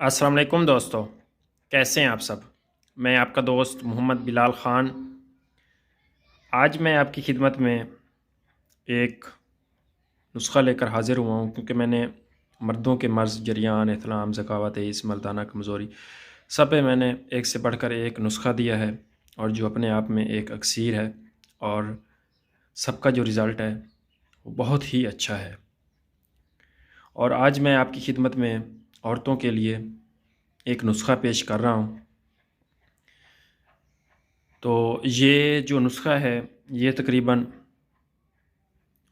अस्सलाम वालेकुम दोस्तों, कैसे हैं आप सब। मैं आपका दोस्त मोहम्मद बिलाल ख़ान। आज मैं आपकी खिदमत में एक नुस्ख़ा लेकर हाज़िर हुआ हूँ, क्योंकि मैंने मर्दों के मर्ज़, जरियान, इहतिलाम, ज़कावत, इस मर्दाना कमज़ोरी सब पे मैंने एक से बढ़कर एक नुस्ख़ा दिया है, और जो अपने आप में एक अक्सीर है, और सबका जो रिज़ल्ट है वो बहुत ही अच्छा है। और आज मैं आपकी खिदमत में औरतों के लिए एक नुस्ख़ा पेश कर रहा हूँ। तो ये जो नुस्ख़ा है, ये तकरीबन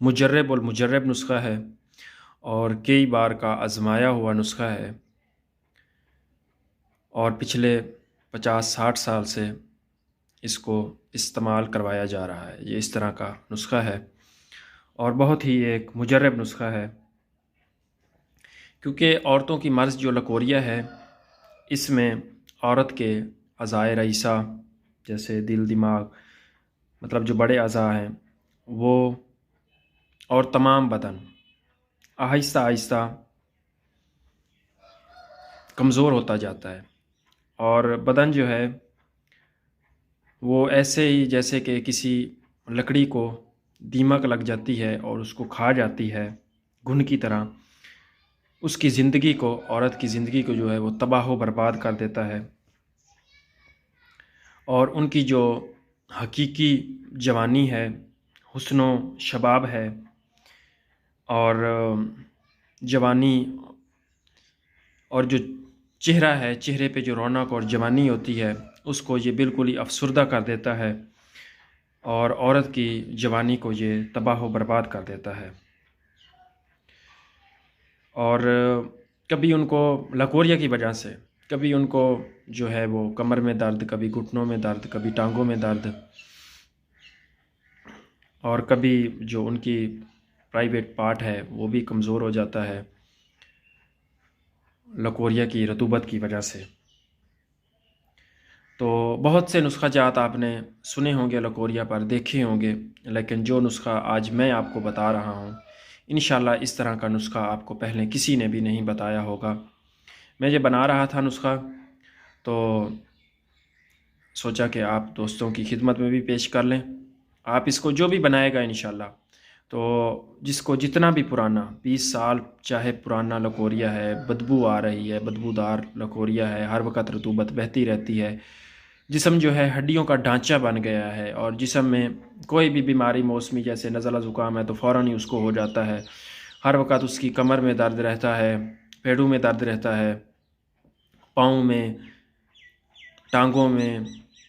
मुजर्रब नुस्ख़ा है, और कई बार का आज़माया हुआ नुस्ख़ा है, और पिछले 50-60 साल से इसको इस्तेमाल करवाया जा रहा है। ये इस तरह का नुस्ख़ा है, और बहुत ही एक मुजर्रब नुस्ख़ा है, क्योंकि औरतों की मर्ज़ जो लकोरिया है, इसमें औरत के अज़ाए रईसा जैसे दिल, दिमाग, मतलब जो बड़े अज़ा हैं वो, और तमाम बदन आहिस्ता आहिस्ता कमज़ोर होता जाता है। और बदन जो है वो ऐसे ही जैसे कि किसी लकड़ी को दीमक लग जाती है और उसको खा जाती है घुन की तरह, उसकी ज़िंदगी को, औरत की ज़िंदगी को जो है वो तबाह व बर्बाद कर देता है। और उनकी जो हकीकी जवानी है, हुस्नो शबाब है, और जवानी, और जो चेहरा है, चेहरे पे जो रौनक और जवानी होती है, उसको ये बिल्कुल ही अफ़सुर्दा कर देता है, और औरत की जवानी को ये तबाह व बर्बाद कर देता है। और कभी उनको लकोरिया की वजह से, कभी उनको जो है वो कमर में दर्द, कभी घुटनों में दर्द, कभी टांगों में दर्द, और कभी जो उनकी प्राइवेट पार्ट है वो भी कमज़ोर हो जाता है लकोरिया की रतूबत की वजह से। तो बहुत से नुस्ख़ा जात आपने सुने होंगे लकोरिया पर, देखे होंगे, लेकिन जो नुस्ख़ा आज मैं आपको बता रहा हूँ, इंशाल्लाह इस तरह का नुस्ख़ा आपको पहले किसी ने भी नहीं बताया होगा। मैं ये बना रहा था नुस्ख़ा, तो सोचा कि आप दोस्तों की खिदमत में भी पेश कर लें। आप इसको जो भी बनाएगा इंशाल्लाह, तो जिसको जितना भी पुराना 20 साल चाहे पुराना लकोरिया है, बदबू आ रही है, बदबूदार लकोरिया है, हर वक़्त रतूबत बहती रहती है, जिस्म जो है हड्डियों का ढांचा बन गया है, और जिस्म में कोई भी बीमारी मौसमी जैसे नज़ला ज़ुकाम है तो फ़ौरन ही उसको हो जाता है। हर वक़्त उसकी कमर में दर्द रहता है, पेड़ों में दर्द रहता है, पाँव में, टांगों में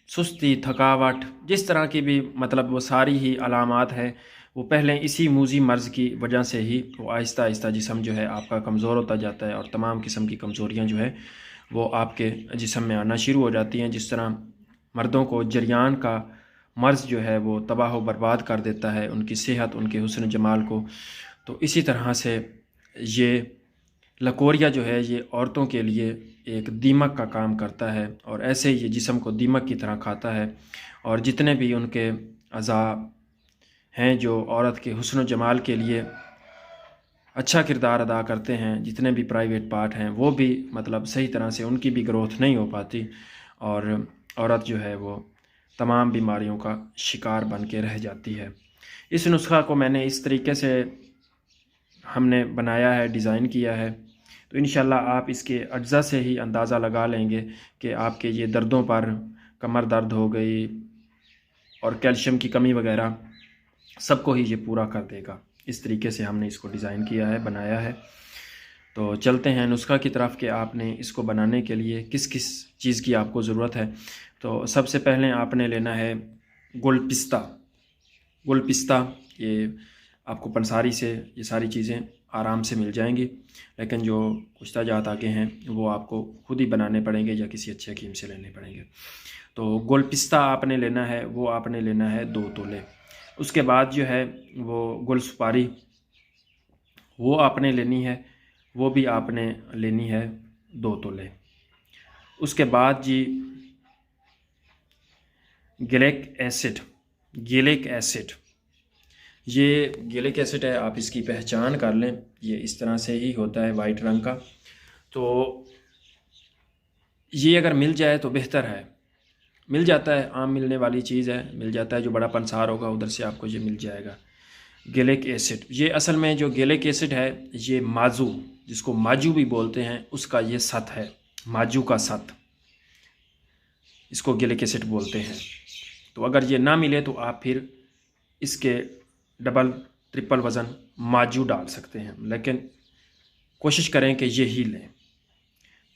सुस्ती, थकावट, जिस तरह की भी, मतलब वो सारी ही अलामात है, वो पहले इसी मूज़ी मर्ज़ की वजह से ही वो आहिस्ता आहिस्ता जिस्म जो है आपका कमज़ोर होता जाता है, और तमाम किस्म की कमज़ोरियाँ जो है वो आपके जिस्म में आना शुरू हो जाती हैं। जिस तरह मर्दों को जरियान का मर्ज़ जो है वो तबाह व बर्बाद कर देता है उनकी सेहत, उनके हुस्न जमाल को, तो इसी तरह से ये लकोरिया जो है ये औरतों के लिए एक दीमक का काम करता है, और ऐसे ही ये जिस्म को दीमक की तरह खाता है। और जितने भी उनके अज़ा हैं जो औरत के हुस्न जमाल के लिए अच्छा किरदार अदा करते हैं, जितने भी प्राइवेट पार्ट हैं वो भी, मतलब सही तरह से उनकी भी ग्रोथ नहीं हो पाती, और औरत जो है वो तमाम बीमारियों का शिकार बन के रह जाती है। इस नुस्ख़ा को मैंने इस तरीके से हमने बनाया है, डिज़ाइन किया है, तो इंशाल्लाह आप इसके अज्ज़ा से ही अंदाज़ा लगा लेंगे कि आपके ये दर्दों पर, कमर दर्द हो गई और कैल्शियम की कमी वगैरह, सबको ही ये पूरा कर देगा। इस तरीके से हमने इसको डिज़ाइन किया है, बनाया है। तो चलते हैं नुस्ख़ा की तरफ कि आपने इसको बनाने के लिए किस किस चीज़ की आपको ज़रूरत है। तो सबसे पहले आपने लेना है गुल पिस्ता। गुल पिस्ता ये आपको पंसारी से ये सारी चीज़ें आराम से मिल जाएंगी, लेकिन जो कुश्ता जात आगे हैं वो आपको खुद ही बनाने पड़ेंगे या किसी अच्छे हकीम से लेने पड़ेंगे। तो गुल पिस्ता आपने लेना है, वो आपने लेना है 2 तोले। उसके बाद जो है वो गुल सुपारी, वो आपने लेनी है, वो भी आपने लेनी है 2 तोले। उसके बाद जी गिलिक एसिड, ये गिलिक एसिड है, आप इसकी पहचान कर लें, ये इस तरह से ही होता है वाइट रंग का। तो ये अगर मिल जाए तो बेहतर है। मिल जाता है, आम मिलने वाली चीज़ है, मिल जाता है, जो बड़ा पंसार होगा उधर से आपको ये मिल जाएगा। गैलिक एसिड, ये असल में जो गैलिक एसिड है ये माजू, जिसको माजू भी बोलते हैं, उसका ये सत है, माजू का सत, इसको गैलिक एसिड बोलते हैं। तो अगर ये ना मिले तो आप फिर इसके डबल ट्रिपल वज़न माजू डाल सकते हैं, लेकिन कोशिश करें कि ये ही लें।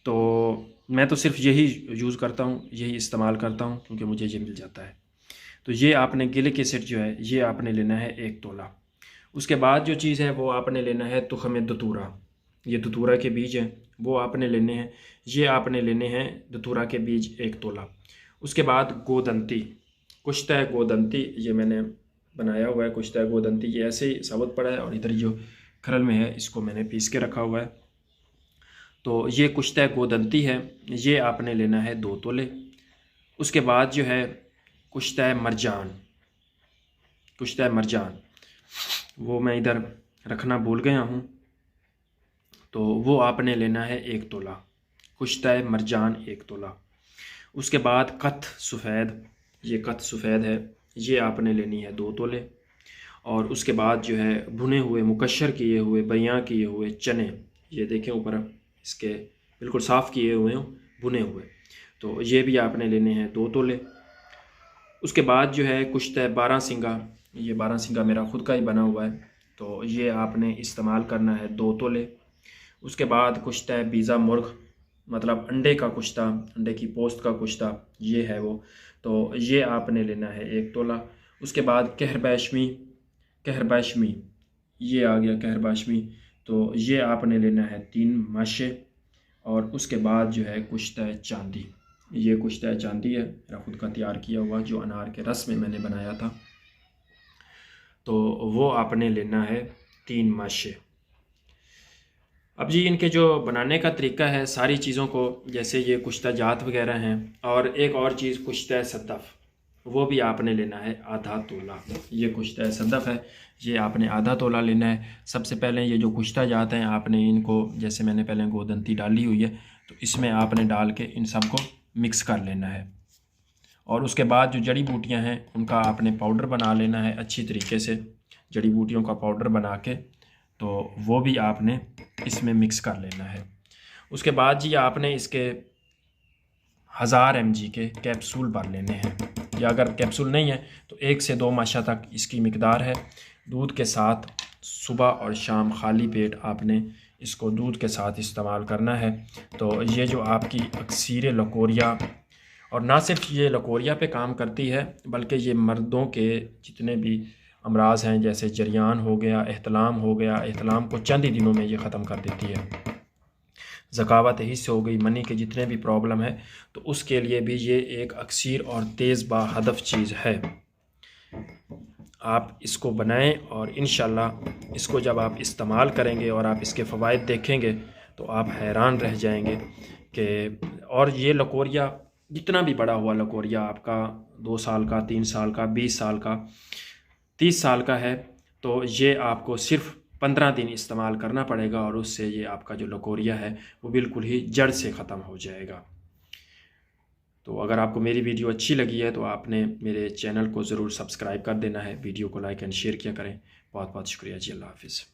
तो मैं तो सिर्फ यही यूज़ करता हूँ, यही इस्तेमाल करता हूँ, क्योंकि मुझे ये मिल जाता है। तो ये आपने गैलिक एसिड जो है ये आपने लेना है 1 तोला। उसके बाद जो चीज़ है वो आपने लेना है तुख़्म दतूरा, ये दतूरा के बीज हैं वो आपने लेने हैं, ये आपने लेने हैं दतूरा के बीज 1 तोला। उसके बाद गोदंती, कुश्ता गोदंती, ये मैंने बनाया हुआ है कुश्ता गोदंती, ये ऐसे ही साबुत पड़ा है, और इधर जो खरल में है इसको मैंने पीस के रखा हुआ है। तो ये कुश्ता गोदंती है, ये आपने लेना है 2 तोले। उसके बाद जो है कुश्ता मरजान, कुश्ता मरजान वो मैं इधर रखना भूल गया हूँ, तो वो आपने लेना है 1 तोला, कुश्ता मरजान 1 तोला। उसके बाद कथ सफ़ेद, ये कथ सफ़ेद है, ये आपने लेनी है 2 तोले। और उसके बाद जो है भुने हुए मुकश्शर किए हुए बयां किए हुए चने, ये देखें ऊपर इसके बिल्कुल साफ़ किए हुए हों भुने हुए, तो ये भी आपने लेने हैं 2 तोले। उसके बाद जो है कुश्ता बारहसिंगा, ये बारहसिंगा मेरा ख़ुद का ही बना हुआ है, तो ये आपने इस्तेमाल करना है 2 तोले। उसके बाद कुश्ता बीज़ा मुर्ग, मतलब अंडे का कुश्ता, अंडे की पोस्त का कुश्ता, ये है वो, तो ये आपने लेना है 1 तोला। उसके बाद कहरबाशमी, कहरबाशमी ये आ गया कहरबाशमी, तो ये आपने लेना है 3 माशे। और उसके बाद जो है कुश्ता चांदी, ये कुश्ता चांदी है मेरा ख़ुद का तैयार किया हुआ, जो अनार के रस में मैंने बनाया था, तो वो आपने लेना है 3 माशे। अब जी इनके जो बनाने का तरीका है सारी चीज़ों को, जैसे ये कुश्ता जात वगैरह हैं, और एक और चीज़ कुश्ता सदफ़, वो भी आपने लेना है आधा तोला। ये कुश्ता सदफ़ है, ये आपने आधा तोला लेना है। सबसे पहले ये जो कुश्ता जात हैं आपने इनको, जैसे मैंने पहले गोदंती डाली हुई है, तो इसमें आपने डाल के इन सब को मिक्स कर लेना है। और उसके बाद जो जड़ी बूटियाँ हैं उनका आपने पाउडर बना लेना है अच्छी तरीके से, जड़ी बूटियों का पाउडर बना के, तो वो भी आपने इसमें मिक्स कर लेना है। उसके बाद जी आपने इसके 1000 mg के कैप्सूल भर लेने हैं, या अगर कैप्सूल नहीं है तो 1 से 2 माशा तक इसकी मिकदार है। दूध के साथ सुबह और शाम खाली पेट आपने इसको दूध के साथ इस्तेमाल करना है। तो ये जो आपकी अक्सीर लकोरिया, और ना सिर्फ ये लकोरिया पे काम करती है बल्कि ये मर्दों के जितने भी अमराज हैं, जैसे जरियान हो गया, एहतलाम हो गया, एहतलाम को चंद ही दिनों में ये ख़त्म कर देती है। ज़कावत हिस्स हो गई, मनी के जितने भी प्रॉब्लम है, तो उसके लिए भी ये एक अक्सीर और तेज़ बाहदफ चीज़ है। आप इसको बनाएं और इंशाल्लाह इसको जब आप इस्तेमाल करेंगे और आप इसके फ़वाइद देखेंगे तो आप हैरान रह जाएंगे कि, और ये लकोरिया जितना भी बड़ा हुआ लकोरिया आपका 2 साल का, 3 साल का, 20 साल का, 30 साल का है, तो ये आपको सिर्फ़ 15 दिन इस्तेमाल करना पड़ेगा, और उससे ये आपका जो लकोरिया है वो बिल्कुल ही जड़ से ख़त्म हो जाएगा। तो अगर आपको मेरी वीडियो अच्छी लगी है तो आपने मेरे चैनल को ज़रूर सब्सक्राइब कर देना है, वीडियो को लाइक एंड शेयर किया करें। बहुत बहुत शुक्रिया जी, अल्लाह हाफ़िज़।